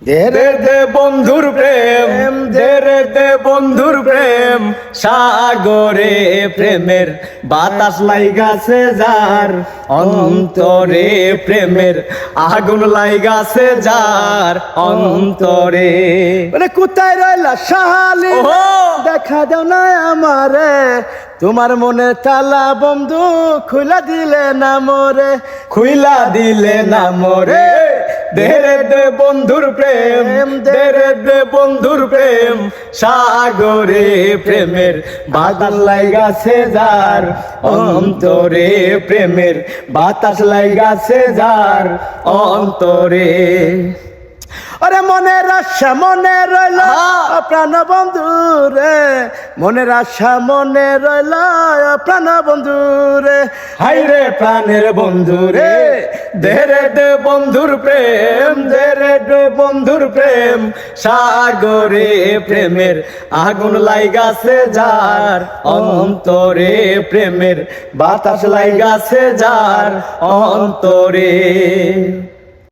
দেরে দে বন্ধুর প্রেম, দেরে দে বন্ধুর প্রেম, সাগরে প্রেমের বাতাস লাইগাছে যার, অন্তরে প্রেমের আগুন লাইগাছে যার অন্তরে। কোথায় রইলা শাহালি, দেখা দাও না আমারে, তোমার মনে তালা বন্ধু খুলা দিলে না মোরে, খুইলা দিলে না মোরে। দেরে দে বন্ধুর প্রেম, দেরে দে বন্ধুর প্রেম, সাগরে প্রেমের বাতাস লাইগাছে যার, অন্তরে প্রেমের বাতাস লাইগাছে যার অন্তরে। ওরে মনের আশা মনে রইল প্রাণ বন্ধু রে, মনের আশা মনে রইল প্রাণ বন্ধু রে, হাই রে প্রাণের বন্ধু রে। দেরে দে বন্ধুর প্রেম, দেরে দে বন্ধুর প্রেম, সাগরে প্রেমের আগুন লাইগাছে যার, অন্তরে প্রেমের বাতাস লাইগাছে যার অন্তরে।